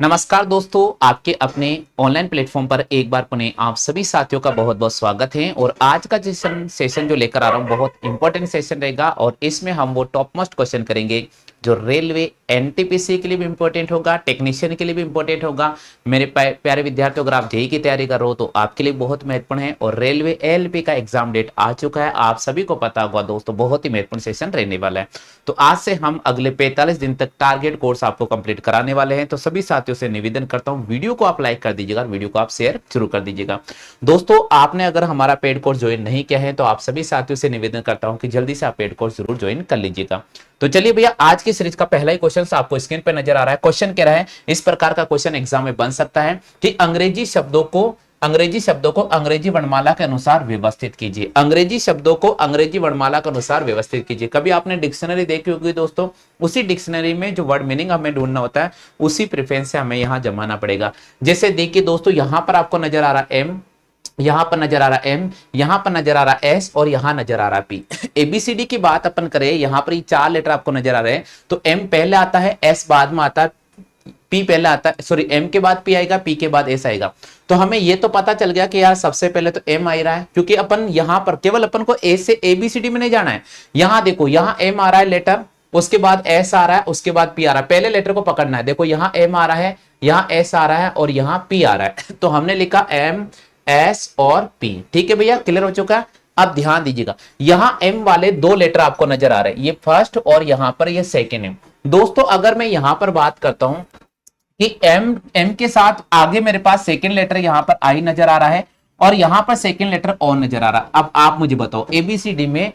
नमस्कार दोस्तों, आपके अपने ऑनलाइन प्लेटफॉर्म पर एक बार पुनः आप सभी साथियों का बहुत बहुत स्वागत है। और आज का सेशन जो लेकर आ रहा हूं बहुत इंपॉर्टेंट सेशन रहेगा और इसमें हम वो टॉप मोस्ट क्वेश्चन करेंगे जो रेलवे एनटीपीसी के लिए भी इंपॉर्टेंट होगा, टेक्नीशियन के लिए भी इंपॉर्टेंट होगा। मेरे प्यारे विद्यार्थियों, अगर आप जेई की तैयारी कर रहे हो तो आपके लिए बहुत महत्वपूर्ण है। और रेलवे एएलपी का एग्जाम डेट आ चुका है, आप सभी को पता होगा दोस्तों, बहुत ही महत्वपूर्ण सेशन रहने वाला है। तो आज से हम अगले 45 दिन तक टारगेट कोर्स आपको कंप्लीट कराने वाले हैं। तो सभी साथियों से निवेदन करता हूं, वीडियो को आप लाइक कर दीजिएगा, वीडियो को आप शेयर जरूर कर दीजिएगा। दोस्तों, आपने अगर हमारा पेड कोर्स ज्वाइन नहीं किया है तो आप सभी साथियों से निवेदन करता हूं कि जल्दी से आप पेड कोर्स जरूर ज्वाइन कर लीजिएगा। तो चलिए भैया, आज की सीरीज का पहला ही क्वेश्चन आपको स्क्रीन पे नजर आ रहा है। क्वेश्चन कह रहा है, इस प्रकार का क्वेश्चन एग्जाम में बन सकता है कि अंग्रेजी शब्दों को अंग्रेजी वर्णमाला के अनुसार व्यवस्थित कीजिए। अंग्रेजी शब्दों को अंग्रेजी वर्णमाला के अनुसार व्यवस्थित कीजिए। कभी आपने डिक्शनरी देखी होगी दोस्तों, उसी डिक्शनरी में जो वर्ड मीनिंग हमें ढूंढना होता है उसी प्रेफरेंस से हमें यहां जमाना पड़ेगा। जैसे देखिए दोस्तों, यहां पर आपको नजर आ रहा है एम, यहां पर नजर आ रहा एम, यहां पर नजर आ रहा एस और यहां नजर आ रहा पी। एबीसीडी की बात अपन करें, यहां पर ये 4 लेटर आपको नजर आ रहे हैं। तो एम पहले आता है, एस बाद में आता है, पी पहले आता है, सॉरी एम के बाद पी आएगा, पी के बाद एस आएगा। तो हमें ये तो पता चल गया कि यार सबसे पहले तो एम आ रहा है, क्योंकि अपन यहां पर केवल अपन को ए से एबीसीडी में नहीं जाना है। यहां देखो, यहां एम आ रहा है लेटर, उसके बाद एस आ रहा है, उसके बाद पी आ रहा है। पहले लेटर को पकड़ना है। देखो यहां एम आ रहा है, यहां एस आ रहा है और यहां पी आ रहा है। तो हमने लिखा एम, एस और पी। ठीक है भैया, क्लियर हो चुका है। अब ध्यान दीजिएगा, यहां एम वाले 2 लेटर आपको नजर आ रहे हैं, ये फर्स्ट और यहां पर ये सेकेंड है। दोस्तों, अगर मैं यहां पर बात करता हूं कि एम के साथ आगे मेरे पास सेकेंड लेटर यहां पर आई नजर आ रहा है और यहां पर सेकेंड लेटर ओ नजर आ रहा है। अब आप मुझे बताओ, एबीसीडी में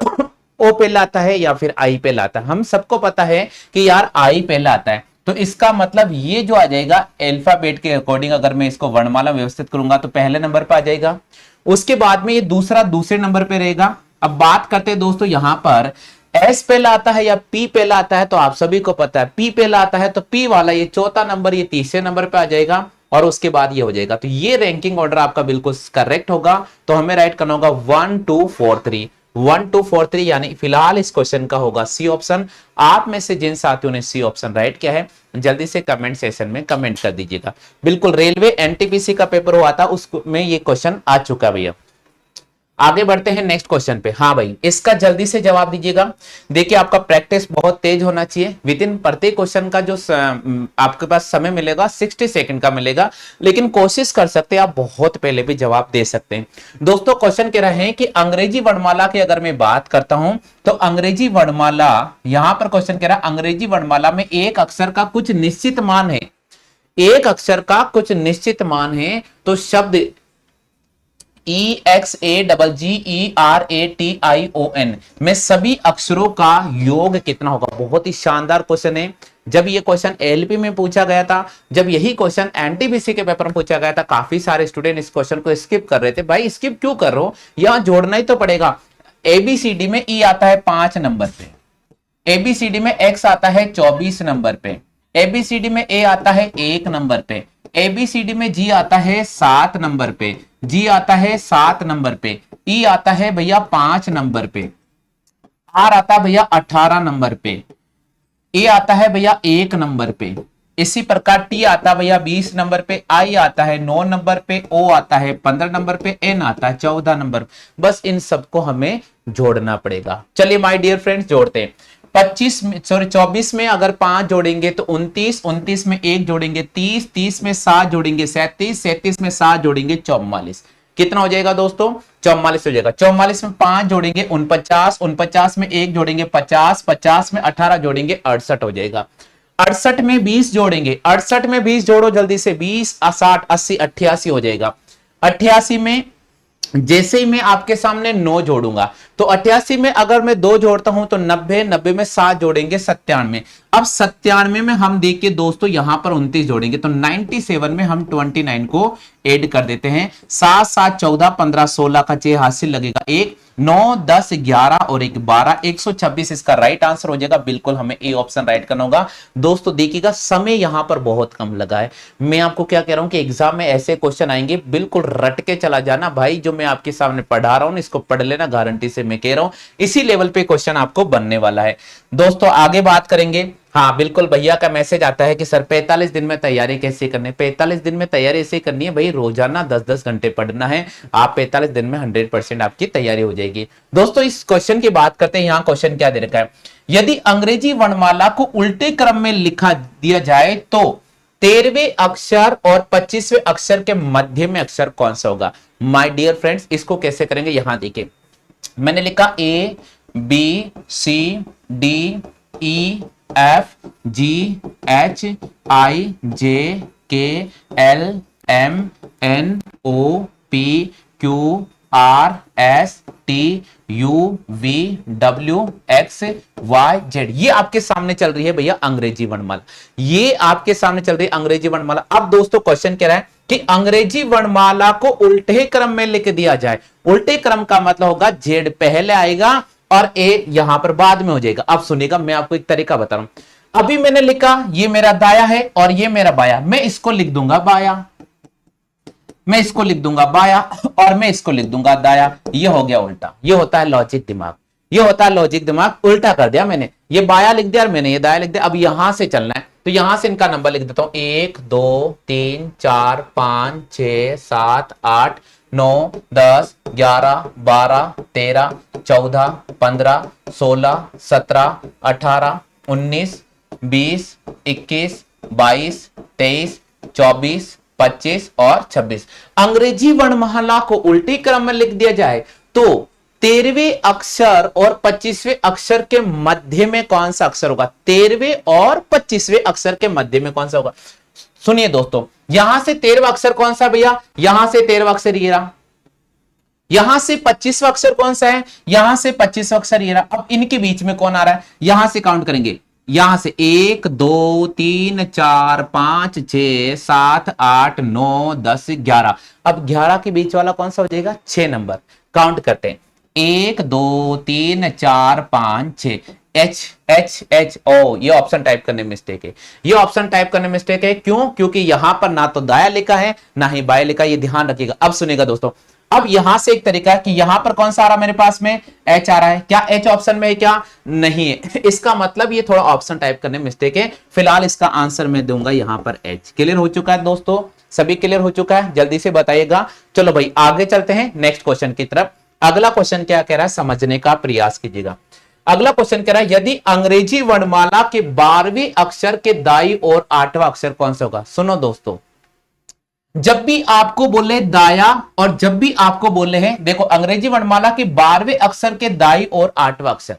ओ पहला आता है या फिर आई पहला आता है? हम सबको पता है कि यार आई पहला आता है। तो इसका मतलब ये जो आ जाएगा अल्फाबेट के अकॉर्डिंग, अगर मैं इसको वर्णमाला व्यवस्थित करूंगा तो पहले नंबर पर आ जाएगा। उसके बाद में ये दूसरे नंबर पे रहेगा। अब बात करते हैं दोस्तों, यहां पर एस पहला आता है या पी पहला आता है? तो आप सभी को पता है पी पहला आता है, तो पी वाला ये चौथा नंबर ये तीसरे नंबर पे आ जाएगा और उसके बाद ये हो जाएगा। तो ये रैंकिंग ऑर्डर आपका बिल्कुल करेक्ट होगा। तो हमें राइट करना होगा 1 2 4 3, 1 2 4 3, यानी फिलहाल इस क्वेश्चन का होगा सी ऑप्शन। आप में से जिन साथियों ने सी ऑप्शन राइट किया है जल्दी से कमेंट सेशन में कमेंट कर दीजिएगा। बिल्कुल रेलवे एनटीपीसी का पेपर हुआ था, उसमें ये क्वेश्चन आ चुका है भैया। आगे बढ़ते हैं नेक्स्ट क्वेश्चन पे। हाँ भाई, इसका जल्दी से जवाब दीजिएगा। देखिए, आपका प्रैक्टिस बहुत तेज होना चाहिए। विद इन प्रत्येक क्वेश्चन का जो आपके पास समय मिलेगा 60 सेकंड का मिलेगा, लेकिन कोशिश कर सकते हैं आप बहुत पहले भी जवाब दे सकते हैं। दोस्तों, क्वेश्चन कह रहे हैं कि अंग्रेजी वर्णमाला की अगर मैं बात करता हूं तो अंग्रेजी वर्णमाला, यहां पर क्वेश्चन कह रहा है अंग्रेजी वर्णमाला में एक अक्षर का कुछ निश्चित मान है, एक अक्षर का कुछ निश्चित मान है। तो शब्द EXAGGERATION में सभी अक्षरों का योग कितना होगा? बहुत ही शानदार क्वेश्चन है। जब ये क्वेश्चन एलपी में पूछा गया था, जब यही क्वेश्चन एनटीपीसी के पेपर में पूछा गया था, काफी सारे स्टूडेंट इस क्वेश्चन को स्किप कर रहे थे। भाई स्किप क्यों कर रहे हो, यहां जोड़ना ही तो पड़ेगा। एबीसीडी में ई आता है 5 नंबर पे, एबीसीडी में एक्स आता है 24 नंबर पे, एबीसीडी में ए आता है 1 नंबर पे, एबीसीडी में जी आता है 7 नंबर पे, जी आता है 7 नंबर पे, ई आता है भैया 5 नंबर पे, आर आता है भैया 18 नंबर पे, ए आता है भैया 1 नंबर पे, इसी प्रकार टी आता है भैया 20 नंबर पे, आई आता है 9 नंबर पे, ओ आता है 15 नंबर पे, एन आता है 14 नंबर। बस इन सबको हमें जोड़ना पड़ेगा। चलिए माय डियर फ्रेंड्स, जोड़ते हैं। 24 में अगर 5 जोड़ेंगे तो 29, 29 में 1 जोड़ेंगे 30, 30 में 7 जोड़ेंगे 37, 37 में 7 जोड़ेंगे 44। कितना हो जाएगा दोस्तों? 44 हो जाएगा। 44 में 5 जोड़ेंगे 49, 49 में 1 जोड़ेंगे 50, 50 में 18 जोड़ेंगे 68 हो जाएगा। 68 में 20 जोड़ेंगे, 68 में 20 जोड़ो जल्दी से, 20 60 80 88 हो जाएगा। 88 में जैसे ही मैं आपके सामने 9 जोड़ूंगा तो 88 में अगर मैं 2 जोड़ता हूं तो 90, 90 में 7 जोड़ेंगे 97। अब 97 में हम देखिए दोस्तों, यहां पर 29 जोड़ेंगे तो 97 में हम 29 को ऐड कर देते हैं। 7 7 14 15 16 का 6 हासिल लगेगा 1, 9 10 11 और 1 12, 126 इसका राइट आंसर हो जाएगा। बिल्कुल हमें ए ऑप्शन राइट करना होगा। दोस्तों देखिएगा, समय यहां पर बहुत कम लगा है। मैं आपको क्या कह रहा हूं कि एग्जाम में ऐसे क्वेश्चन आएंगे, बिल्कुल रट के चला जाना भाई। जो मैं आपके सामने पढ़ा रहा हूं इसको पढ़ लेना, गारंटी से मैं कह रहा हूं इसी लेवल पे क्वेश्चन आपको बनने वाला है। दोस्तों आगे बात करेंगे हाँ बिल्कुल, भैया का मैसेज आता है कि सर 45 दिन में तैयारी कैसे करनी है। 45 दिन में तैयारी ऐसे करनी है भाई, रोजाना 10-10 घंटे पढ़ना है। आप 45 दिन में 100% आपकी तैयारी हो जाएगी। दोस्तों इस क्वेश्चन की बात करते हैं। यहाँ क्वेश्चन क्या दे रखा है, यदि अंग्रेजी वर्णमाला को उल्टे क्रम में लिखा दिया जाए तो 13वें अक्षर और 25वें अक्षर के मध्य में अक्षर कौन सा होगा। माय डियर फ्रेंड्स, इसको कैसे करेंगे, यहां देखिए मैंने लिखा A B C D E F G H I J K L M N O P Q R S T U V W X Y Z. ये आपके सामने चल रही है भैया अंग्रेजी वर्णमाला, ये आपके सामने चल रही है अंग्रेजी वर्णमाला। अब दोस्तों क्वेश्चन कह रहा है कि अंग्रेजी वर्णमाला को उल्टे क्रम में लिख दिया जाए। उल्टे क्रम का मतलब होगा जेड पहले आएगा और ए यहां पर बाद में हो जाएगा। अब सुनिएगा, मैं आपको एक तरीका बता रहा हूं। अभी मैंने लिखा ये मेरा दाया है और ये मेरा बाया, मैं इसको लिख दूंगा बाया, मैं इसको लिख दूंगा बाया और मैं इसको लिख दूंगा दाया। ये हो गया उल्टा, ये होता है लॉजिक दिमाग, ये होता है लॉजिक दिमाग। उल्टा कर दिया मैंने, ये बाया लिख दिया और मैंने ये दाया लिख दिया। अब यहां से चलना है तो यहां से इनका नंबर लिख देता हूं, 1 2 3 4 5 6 7 8 9 10 11 12 13 14 15 16 17 18 19 20 21 22 23 24 25 और 26। अंग्रेजी वर्णमाला को उल्टी क्रम में लिख दिया जाए तो 13वें अक्षर और 25वें अक्षर के मध्य में कौन सा अक्षर होगा। 13वें और 25वें अक्षर के मध्य में कौन सा होगा। सुनिए दोस्तों, यहां से 13वां अक्षर कौन सा भैया, यहां से 13वां अक्षर ये रहा, यहां से 25वां अक्षर कौन सा है, यहां से 25वां अक्षर ये रहा। अब इनके बीच में कौन आ रहा है, यहां से काउंट करेंगे, यहां से 1 2 3 4 5 6 7 8 9 10 11। अब 11 के बीच वाला कौन सा हो जाएगा, 6 नंबर। काउंट करते हैं, 1 2 3 4 5 6। एच एच एच ओ, ये ऑप्शन टाइप करने में मिस्टेक है, ये ऑप्शन टाइप करने में मिस्टेक है। क्यों, क्योंकि यहां पर ना तो दाया लिखा है ना ही बाया लिखा है, ये ध्यान रखिएगा। अब सुनिएगा दोस्तों, अब यहां से एक तरीका है कि यहां पर कौन सा आ रहा है मेरे पास में, एच आ रहा है। क्या एच ऑप्शन में है, क्या नहीं है। इसका मतलब ये थोड़ा ऑप्शन टाइप करने में मिस्टेक है। फिलहाल इसका आंसर मैं दूंगा यहां पर एच। क्लियर हो चुका है दोस्तों, सभी क्लियर हो चुका है, जल्दी से बताइएगा। चलो भाई आगे चलते हैं नेक्स्ट क्वेश्चन की तरफ। अगला क्वेश्चन क्या कह रहा है, समझने का प्रयास कीजिएगा। अगला क्वेश्चन कह रहा है, यदि अंग्रेजी वर्णमाला के 12वें अक्षर के दाई और 8वां अक्षर कौन सा होगा। सुनो दोस्तों, जब भी आपको बोले दाया और जब भी आपको बोले हैं, देखो अंग्रेजी वर्णमाला के 12वें अक्षर के दाई और 8वां अक्षर,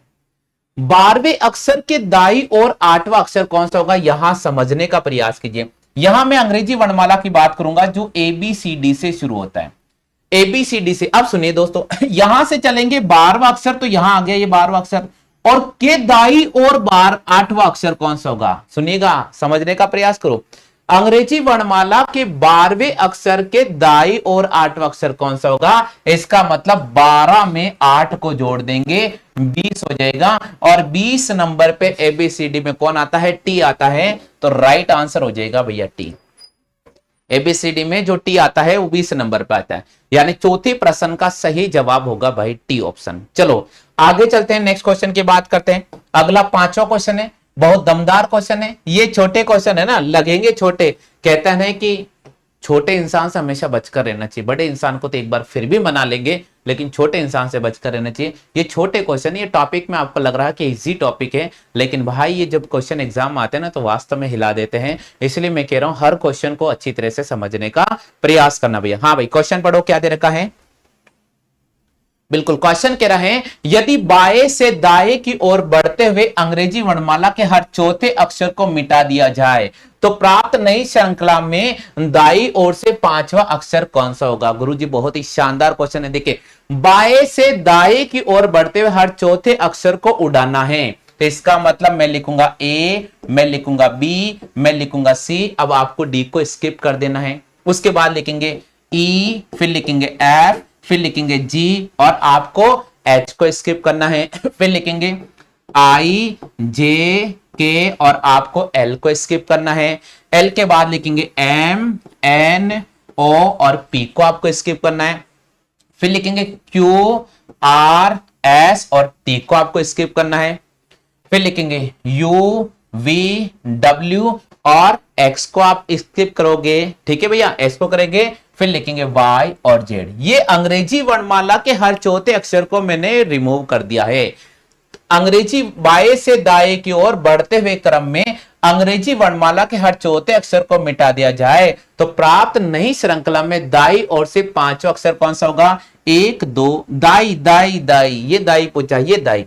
12वें अक्षर के दाई और 8वां अक्षर कौन सा होगा, यहां समझने का प्रयास कीजिए। यहां मैं अंग्रेजी वर्णमाला की बात करूंगा जो ABCD से शुरू होता है, ABCD से। अब सुनिए दोस्तों, यहां से चलेंगे 12वां अक्षर, तो यहां आ गया ये 12वां अक्षर, और के दाई और 8वां अक्षर कौन सा होगा। सुनिएगा, समझने का प्रयास करो। अंग्रेजी वर्णमाला के 12वें अक्षर के दाई और 8वां अक्षर कौन सा होगा। इसका मतलब 12 में 8 को जोड़ देंगे 20 हो जाएगा, और 20 नंबर पे ABCD में कौन आता है, टी आता है। तो राइट आंसर हो जाएगा भैया टी। ABCD में जो टी आता है वो 20 नंबर पे आता है, यानी चौथे प्रश्न का सही जवाब होगा भाई टी ऑप्शन। चलो आगे चलते हैं, नेक्स्ट क्वेश्चन की बात करते हैं। अगला 5वां क्वेश्चन है, बहुत दमदार क्वेश्चन है। ये छोटे क्वेश्चन है ना, लगेंगे छोटे, कहते हैं कि छोटे इंसान से हमेशा बचकर रहना चाहिए, बड़े इंसान को तो एक बार फिर भी मना लेंगे, लेकिन छोटे इंसान से बचकर रहना चाहिए। ये छोटे क्वेश्चन, ये टॉपिक में आपको लग रहा है कि इजी टॉपिक है, लेकिन भाई ये जब क्वेश्चन एग्जाम आते हैं ना तो वास्तव में हिला देते हैं। इसलिए मैं कह रहा हूं हर क्वेश्चन को अच्छी तरह से समझने का प्रयास करना भैया। हाँ भाई क्वेश्चन पढ़ो, क्या दे रखा है। बिल्कुल, क्वेश्चन कह रहे हैं, यदि बाएं से दाएं की ओर बढ़ते हुए अंग्रेजी वर्णमाला के हर चौथे अक्षर को मिटा दिया जाए तो प्राप्त नई श्रृंखला में दाई ओर से 5वां अक्षर कौन सा होगा। गुरुजी बहुत ही शानदार क्वेश्चन है। देखिए, बाएं से दाएं की ओर बढ़ते हुए हर चौथे अक्षर को उड़ाना है, तो इसका मतलब मैं लिखूंगा ए, मैं लिखूंगा बी, मैं लिखूंगा सी। अब आपको डी को स्किप कर देना है, उसके बाद लिखेंगे ई, फिर लिखेंगे एफ, फिर लिखेंगे जी, और आपको एच को स्किप करना है। फिर लिखेंगे आई, जे, के, और आपको एल को स्किप करना है। एल के बाद लिखेंगे एम, एन, ओ, और पी को आपको स्किप करना है। फिर लिखेंगे क्यू, आर, एस, और टी को आपको स्किप करना है। फिर लिखेंगे यू, वी डब्ल्यू और एक्स को आप स्किप करोगे, ठीक है भैया, एक्स को करेंगे, फिर लिखेंगे वाई और जेड। ये अंग्रेजी वर्णमाला के हर चौथे अक्षर को मैंने रिमूव कर दिया है। अंग्रेजी बाएं से दाएं की ओर बढ़ते हुए क्रम में अंग्रेजी वर्णमाला के हर चौथे अक्षर को मिटा दिया जाए तो प्राप्त नई श्रृंखला में दाई ओर से पांचवा अक्षर कौन सा होगा? एक, दो, दाई दाई दाई, ये दाई पूछा, ये दाई,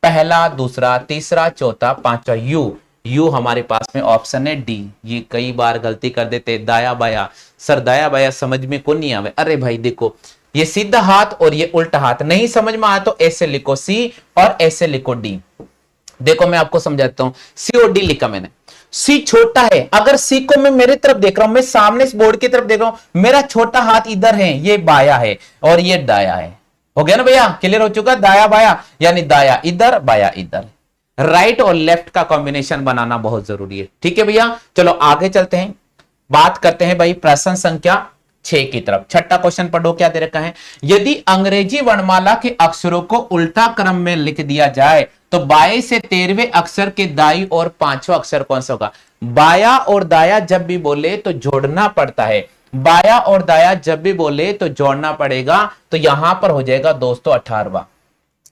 पहला, दूसरा, तीसरा, चौथा, पांचवा, यू। यू हमारे पास में ऑप्शन है डी। ये कई बार गलती कर देते, दाया बाया, सर दाया बाया समझ में कौन नहीं आवे। अरे भाई देखो, ये सीधा हाथ और ये उल्टा हाथ नहीं समझ में आया तो ऐसे लिखो सी और ऐसे लिखो डी। देखो मैं आपको समझाता हूं, सी और डी लिखा मैंने। सी छोटा है, अगर सी को मैं मेरे तरफ देख रहा हूं, मैं सामने इस बोर्ड की तरफ देख रहा हूं, मेरा छोटा हाथ इधर है, ये बाया है और ये दाया है। हो गया ना भैया, क्लियर हो चुका? दाया बाया यानी दाया इधर बाया इधर। राइट और लेफ्ट का कॉम्बिनेशन बनाना बहुत जरूरी है, ठीक है भैया। चलो आगे चलते हैं, बात करते हैं भाई प्रश्न संख्या 6 की तरफ। छठा क्वेश्चन पढ़ो, क्या दे रखा है? यदि अंग्रेजी वर्णमाला के अक्षरों को उल्टा क्रम में लिख दिया जाए तो बाएं से 13वें अक्षर के दाई और पांचवा अक्षर कौन सा होगा? बाया और दाया जब भी बोले तो जोड़ना पड़ता है, बाया और दाया जब भी बोले तो जोड़ना पड़ेगा। तो यहां पर हो जाएगा दोस्तों 18वां।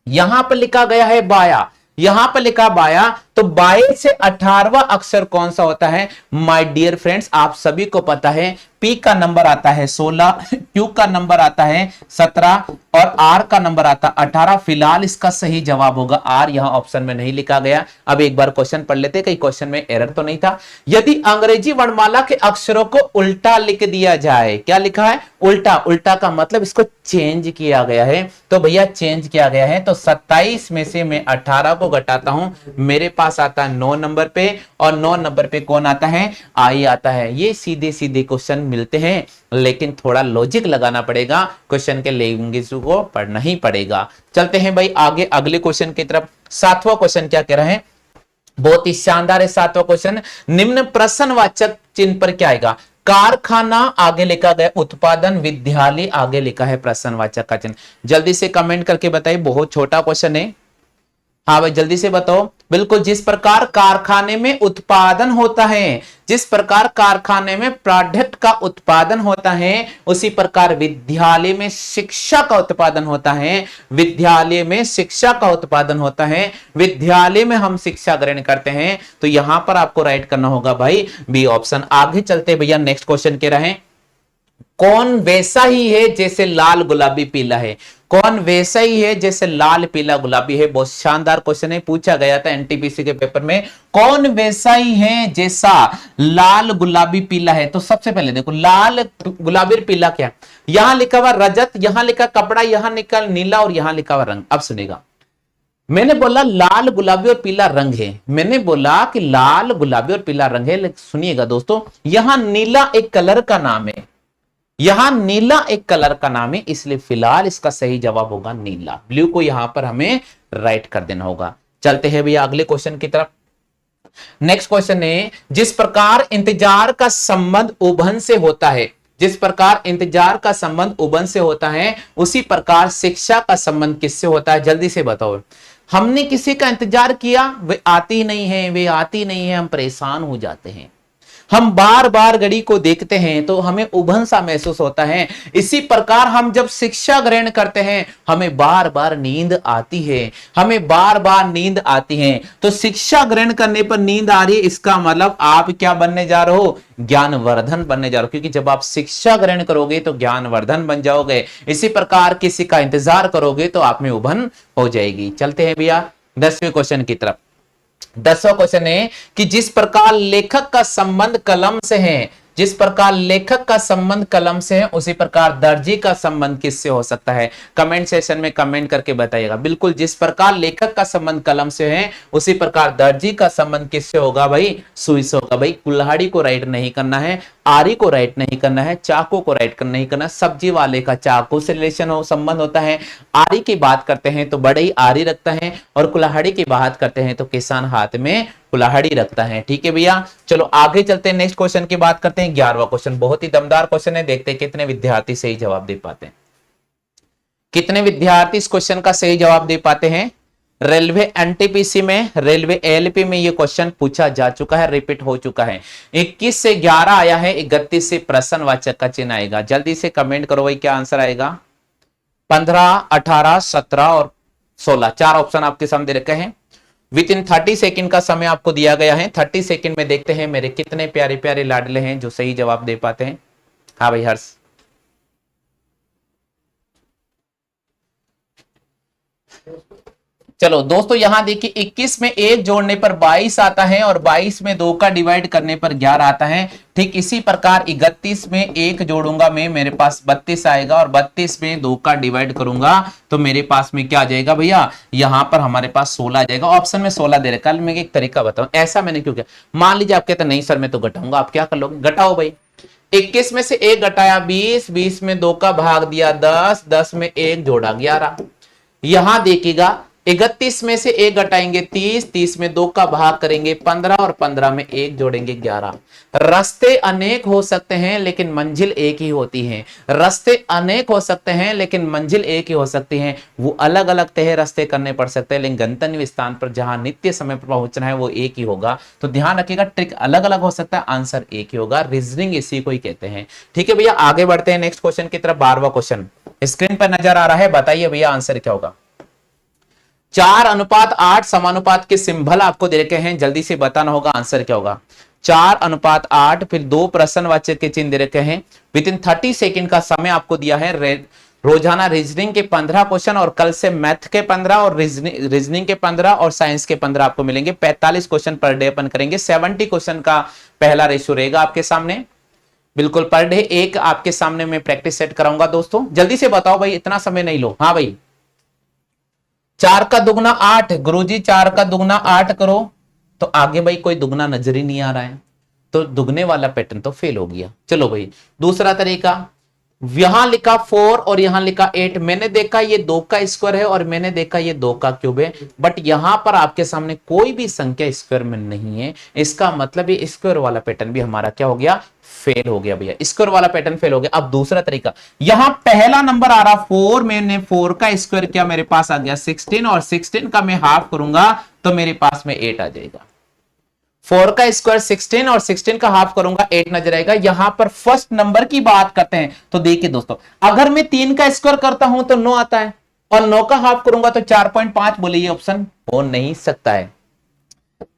यहां पर लिखा गया है बाया, यहां पर लिखा बाया, तो बाएं से 18वां अक्षर कौन सा होता है? माय डियर फ्रेंड्स, आप सभी को पता है पी का नंबर आता है 16, क्यू का नंबर आता है 17 और आर का नंबर आता है 18। फिलहाल इसका सही जवाब होगा आर, यहां ऑप्शन में नहीं लिखा गया। अब एक बार क्वेश्चन पढ़ लेते, कई क्वेश्चन में एरर तो नहीं था। यदि अंग्रेजी वर्णमाला के अक्षरों को उल्टा लिख दिया जाए, क्या लिखा है? उल्टा। उल्टा का मतलब इसको चेंज किया गया है, तो भैया चेंज किया गया है तो 27 में से मैं 18 को घटाता हूं, मेरे पास आता है 9 नंबर पे, और 9 नंबर पे कौन आता है? आई आता है। ये सीधे सीधे क्वेश्चन मिलते हैं, लेकिन थोड़ा लॉजिक लगाना पड़ेगा, क्वेश्चन के लैंग्वेज को पढ़ना ही पड़ेगा। चलते हैं भाई आगे अगले क्वेश्चन की तरफ। 7वां क्वेश्चन क्या कह रहे हैं? बहुत ही शानदार है 7वां क्वेश्चन। निम्न प्रश्नवाचक चिन्ह पर क्या आएगा? कारखाना आगे लिखा गया, उत्पादन, विद्यालय आगे लिखा है प्रश्नवाचक का चिन्ह। जल्दी से कमेंट करके बताइए, बहुत छोटा क्वेश्चन है। हाँ भाई जल्दी से बताओ। बिल्कुल, जिस प्रकार कारखाने में उत्पादन होता है, जिस प्रकार कारखाने में प्रोडक्ट का उत्पादन होता है, उसी प्रकार विद्यालय में शिक्षा का उत्पादन होता है। विद्यालय में शिक्षा का उत्पादन होता है, विद्यालय में हम शिक्षा ग्रहण करते हैं। तो यहां पर आपको राइट करना होगा भाई बी ऑप्शन। आगे चलते भैया, नेक्स्ट क्वेश्चन कह रहे हैं, कौन वैसा ही है जैसे लाल गुलाबी पीला है? कौन वैसा ही है जैसे लाल पीला गुलाबी है? बहुत शानदार क्वेश्चन है, पूछा गया था एनटीपीसी के पेपर में। कौन वैसा ही है जैसा लाल गुलाबी पीला है? तो सबसे पहले देखो, लाल गुलाबी और पीला क्या? यहां लिखा हुआ रजत, यहां लिखा कपड़ा, यहां लिखा नीला और यहां लिखा हुआ रंग। अब सुनेगा, मैंने बोला लाल गुलाबी और पीला रंग है, मैंने बोला कि लाल गुलाबी और पीला रंग है, लेकिन सुनिएगा दोस्तों, यहां नीला एक कलर का नाम है, यहां नीला एक कलर का नाम है, इसलिए फिलहाल इसका सही जवाब होगा नीला। ब्लू को यहां पर हमें राइट कर देना होगा। चलते हैं भैया अगले क्वेश्चन की तरफ। नेक्स्ट क्वेश्चन है, जिस प्रकार इंतजार का संबंध उभन से होता है, जिस प्रकार इंतजार का संबंध उभन से होता है, उसी प्रकार शिक्षा का संबंध किससे होता है? जल्दी से बताओ। हमने किसी का इंतजार किया, वे आती नहीं है, वे आती नहीं है, हम परेशान हो जाते हैं। हम बार बार घड़ी को देखते हैं तो हमें उभन सा महसूस होता है। इसी प्रकार हम जब शिक्षा ग्रहण करते हैं, हमें बार बार नींद आती है, हमें बार बार नींद आती है। तो शिक्षा ग्रहण करने पर नींद आ रही है, इसका मतलब आप क्या बनने जा रहे हो? ज्ञानवर्धन बनने जा रहे हो, क्योंकि जब आप शिक्षा ग्रहण करोगे तो ज्ञानवर्धन बन जाओगे। इसी प्रकार किसी का इंतजार करोगे तो आप में उभन हो जाएगी। चलते हैं भैया 10वें क्वेश्चन की तरफ। 10वां क्वेश्चन है कि जिस प्रकार लेखक का संबंध कलम से है, जिस प्रकार लेखक का संबंध कलम से है, उसी प्रकार दर्जी का संबंध किससे हो सकता है? कमेंट सेशन में कमेंट करके बताइएगा। बिल्कुल, जिस प्रकार लेखक का संबंध कलम से है, उसी प्रकार दर्जी का संबंध किससे होगा भाई? सुई से होगा। भाई कुल्हाड़ी को राइट नहीं करना है, आरी को राइट नहीं करना है, चाकू को राइट नहीं करना। सब्जी वाले का चाकू से रिलेशन हो, संबंध होता है। आरी की बात करते हैं तो बड़े ही आरी रखता है, और कुल्हाड़ी की बात करते हैं तो किसान हाथ में कुल्हाड़ी रखता है। ठीक है भैया, चलो आगे चलते हैं, नेक्स्ट क्वेश्चन की बात करते हैं। 11वां क्वेश्चन बहुत ही दमदार क्वेश्चन है, देखते हैं कितने विद्यार्थी सही जवाब दे पाते हैं। कितने विद्यार्थी इस क्वेश्चन का सही जवाब दे पाते हैं? रेलवे एनटीपीसी में, रेलवे एएलपी में ये क्वेश्चन पूछा जा चुका है, रिपीट हो चुका है। 21 से 11 आया है, 31 से प्रश्नवाचक का चिन्ह आएगा। जल्दी से कमेंट करो भाई क्या आंसर आएगा। 15, 18, 17 और 16 चार ऑप्शन आपके सामने रखे हैं। विद इन 30 सेकंड का समय आपको दिया गया है। 30 सेकंड में देखते हैं मेरे कितने प्यारे प्यारे लाडले हैं जो सही जवाब दे पाते हैं। हाँ भाई हर्ष। चलो दोस्तों यहां देखिए 21 में 1 जोड़ने पर 22 आता है और 22 में 2 का डिवाइड करने पर 11 आता है। ठीक इसी प्रकार 31 में 1 जोड़ूंगा मैं, मेरे पास 32 आएगा और 32 में 2 का डिवाइड करूंगा तो मेरे पास में क्या आ जाएगा भैया, यहां पर हमारे पास 16 आ जाएगा। ऑप्शन में 16 दे रखा है। मैं एक तरीका बताऊं, ऐसा मैंने क्यों किया, मान लीजिए आप कहते नहीं सर मैं तो घटाऊंगा, आप क्या कर लोगे, घटाओ भाई। 21 में से 1 घटाया 20, 20 में 2 का भाग दिया 10, 10 में 1 जोड़ा 11। यहां देखिएगा 31 में से 1 घटाएंगे 30, 30 में 2 का भाग करेंगे 15 और 15 में 1 जोड़ेंगे 11। रास्ते अनेक हो सकते हैं लेकिन मंजिल एक ही होती है। रास्ते अनेक हो सकते हैं लेकिन मंजिल एक ही हो सकती है। वो अलग अलग तय रास्ते करने पड़ सकते हैं लेकिन गंतव्य स्थान पर जहां नित्य समय पर पहुंचना है वो एक ही होगा। तो ध्यान रखिएगा, ट्रिक अलग अलग हो सकता है, आंसर एक ही होगा। रीजनिंग इसी को ही कहते हैं। ठीक है भैया, आगे बढ़ते हैं नेक्स्ट क्वेश्चन की तरफ। 12वां क्वेश्चन स्क्रीन पर नजर आ रहा है, बताइए भैया आंसर क्या होगा। 4:8 समानुपात के सिंबल आपको दे रखे हैं, जल्दी से बताना होगा आंसर क्या होगा। 4:8 फिर 2 प्रश्नवाचक के चिन्ह दे रखे हैं। विद इन 30 सेकंड का समय आपको दिया है। रोजाना रीजनिंग के 15 क्वेश्चन और कल से मैथ के 15 और रीजनिंग के 15 और साइंस के 15 आपको मिलेंगे। 45 क्वेश्चन पर डे अपन करेंगे। 70 क्वेश्चन का पहला रेशियो रहेगा आपके सामने, बिल्कुल पर डे एक आपके सामने मैं प्रैक्टिस सेट कराऊंगा। दोस्तों जल्दी से बताओ भाई, इतना समय नहीं लो। हाँ भाई, 4 का दुगना 8, गुरुजी 4 का दुगना 8 करो तो आगे भाई कोई दुगना नजर ही नहीं आ रहा है, तो दुगने वाला पैटर्न तो फेल हो गया। चलो भाई दूसरा तरीका, यहां लिखा 4 और यहां लिखा 8, मैंने देखा ये 2 का स्क्वायर है और मैंने देखा ये 2 का क्यूब है, बट यहां पर आपके सामने कोई भी संख्या स्क्वायर में नहीं है। इसका मतलब ये स्क्वायर वाला पैटर्न भी हमारा क्या हो गया, फेल हो गया भैया। स्क्वायर वाला पैटर्न फेल हो गया। अब दूसरा तरीका, यहां पहला नंबर आ रहा 4, मैंने 4 का स्क्वायर किया, मेरे पास आ गया 16 और 16 का मैं हाफ करूंगा तो मेरे पास में 8 आ जाएगा। 4 का स्क्वायर 16 और 16 का हाफ करूंगा 8 नजर आएगा। यहां पर फर्स्ट नंबर की बात करते हैं तो देखिए दोस्तों, अगर मैं 3 का स्क्वायर करता हूं तो 9 आता है और 9 का हाफ करूंगा तो 4.5, बोले ये ऑप्शन हो नहीं सकता है।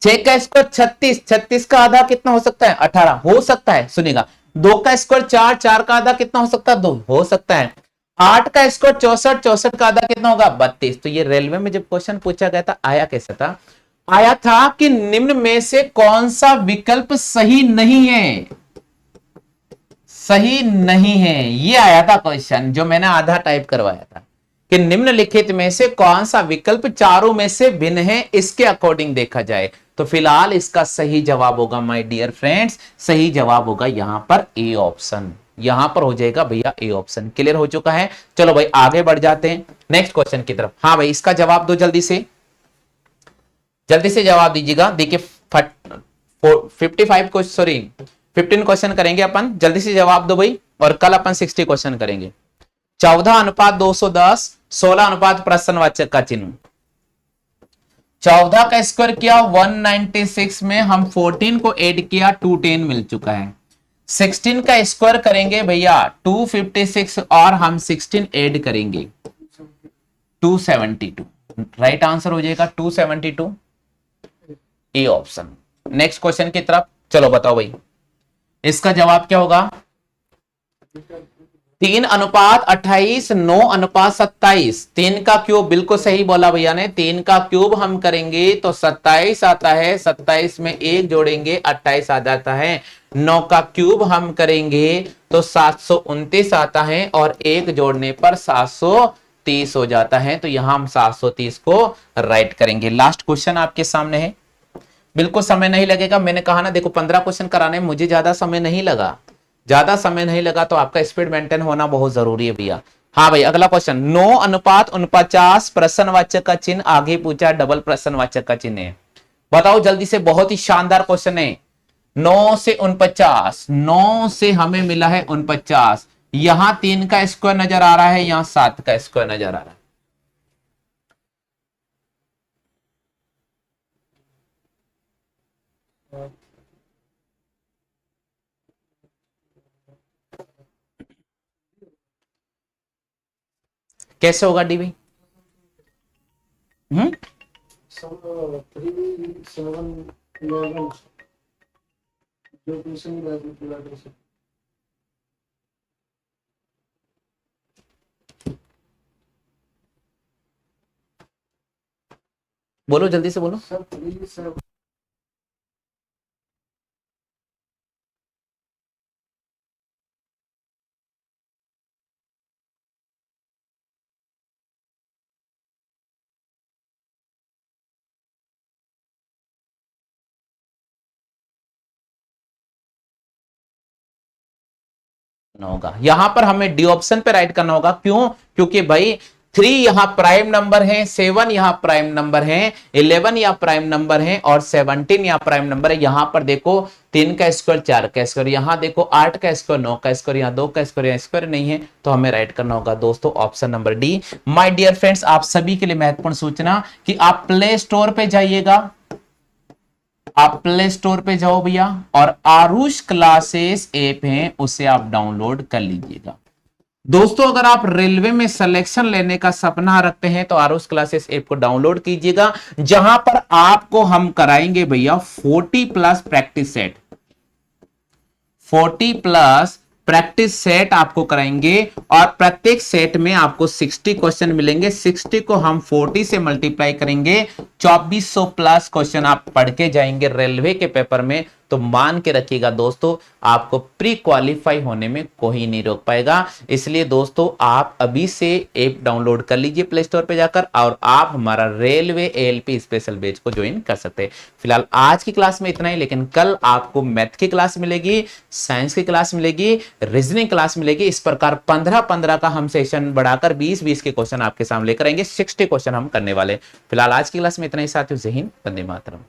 6 का स्क्वायर 36, 36 का आधा कितना हो सकता है, 18 हो सकता है। सुनिएगा 2 का स्क्वायर 4, 4 का आधा कितना हो सकता है, 2 हो सकता है। 8 का स्क्वायर 64, 64 का आधा कितना होगा, 32। तो ये रेलवे में जब क्वेश्चन पूछा गया था आया कैसा था, आया था कि निम्न में से कौन सा विकल्प सही नहीं है, सही नहीं है, ये आया था क्वेश्चन जो मैंने आधा टाइप करवाया था कि निम्नलिखित में से कौन सा विकल्प चारों में से भिन्न है, इसके अकॉर्डिंग देखा जाए। तो फिलहाल इसका सही जवाब होगा माय डियर फ्रेंड्स, सही जवाब होगा यहां पर ए ऑप्शन, यहां पर हो जाएगा भैया ए ऑप्शन। क्लियर हो चुका है। चलो भाई आगे बढ़ जाते हैं नेक्स्ट क्वेश्चन की तरफ। हाँ भाई इसका जवाब दो जल्दी से, जल्दी से जवाब दीजिएगा। देखिए 55 सॉरी 15 क्वेश्चन करेंगे अपन, जल्दी से जवाब दो भाई, और कल अपन 60 क्वेश्चन करेंगे। 14:210, 16 अनुपात प्रश्नवाचक का चिन्ह। 14 का स्क्वायर किया 196 में, हम 14 को ऐड किया 210 मिल चुका है। 16 का स्क्वायर करेंगे भैया 256 और हम 16 ऐड करेंगे 272, राइट आंसर हो जाएगा 272, ए ऑप्शन। नेक्स्ट क्वेश्चन की तरफ चलो, बताओ भाई इसका जवाब क्या होगा। 3:28, 9:27, 3 का क्यूब, बिल्कुल सही बोला भैया ने, 3 का क्यूब हम करेंगे तो 27 आता है, 27 में 1 जोड़ेंगे 28 आ जाता है। 9 का क्यूब हम करेंगे तो 729 आता है और 1 जोड़ने पर 730 हो जाता है। तो यहां हम 730 को राइट करेंगे। लास्ट क्वेश्चन आपके सामने है, बिल्कुल समय नहीं लगेगा। मैंने कहा ना देखो 15 क्वेश्चन कराने में मुझे ज्यादा समय नहीं लगा, ज्यादा समय नहीं लगा, तो आपका स्पीड मेंटेन होना बहुत जरूरी है भैया। हाँ भाई अगला क्वेश्चन, 9:49 प्रश्नवाचक का चिन्ह आगे पूछा, डबल प्रश्नवाचक का चिन्ह है। बताओ जल्दी से, बहुत ही शानदार क्वेश्चन है। 9 से 49, 9 से हमें मिला है 49, यहां 3 का स्क्वायर नजर आ रहा है, यहां 7 का स्क्वायर नजर आ रहा है। कैसे होगा डी भाई? 3, 7, 11 जो ट्यूशन पूरा कर सकते। बोलो जल्दी से बोलो। सब 3, 7 होगा यहां पर हमें डी ऑप्शन पे राइट करना होगा। क्यों? क्योंकि भाई 3 यहां प्राइम नंबर है, 7 यहां प्राइम नंबर है, 11 यहां प्राइम नंबर है और 17 यहां प्राइम नंबर है। यहां पर देखो 3 का स्क्वायर 4 का स्क्वायर, यहां देखो 8 का स्क्वायर 9 का स्क्वायर, यहां 2 का स्क्वायर, यहां स्क्वायर नहीं है, तो हमें राइट करना होगा दोस्तों option number D. My dear friends, आप सभी के लिए महत्वपूर्ण सूचना कि आप प्ले स्टोर पे जाइएगा, आप प्ले स्टोर पे जाओ भैया और आरुष क्लासेस ऐप है उसे आप डाउनलोड कर लीजिएगा। दोस्तों अगर आप रेलवे में सिलेक्शन लेने का सपना रखते हैं तो आरुष क्लासेस ऐप को डाउनलोड कीजिएगा, जहां पर आपको हम कराएंगे भैया 40 plus practice set, 40 plus practice set आपको कराएंगे और प्रत्येक सेट में आपको 60 क्वेश्चन मिलेंगे। 60 को हम 40 से मल्टीप्लाई करेंगे, 2400 प्लस क्वेश्चन आप पढ़ के जाएंगे रेलवे के पेपर में। तो मान के रखिएगा दोस्तों, आपको प्री क्वालिफाई होने में कोई नहीं रोक पाएगा। इसलिए दोस्तों आप अभी से ऐप डाउनलोड कर लीजिए प्ले स्टोर पे जाकर और आप हमारा रेलवे एएलपी स्पेशल बैच को ज्वाइन कर सकते हैं। फिलहाल आज की क्लास में इतना ही, लेकिन कल आपको मैथ की क्लास मिलेगी, साइंस की क्लास मिलेगी, रीजनिंग क्लास मिलेगी। इस प्रकार 15-15 का हम सेशन बढ़ाकर 20-20 के क्वेश्चन आपके सामने लेकर आएंगे। 60 क्वेश्चन हम करने वाले। फिलहाल आज की क्लास में इतना ही साथियों, जय हिंद, वंदे मातरम।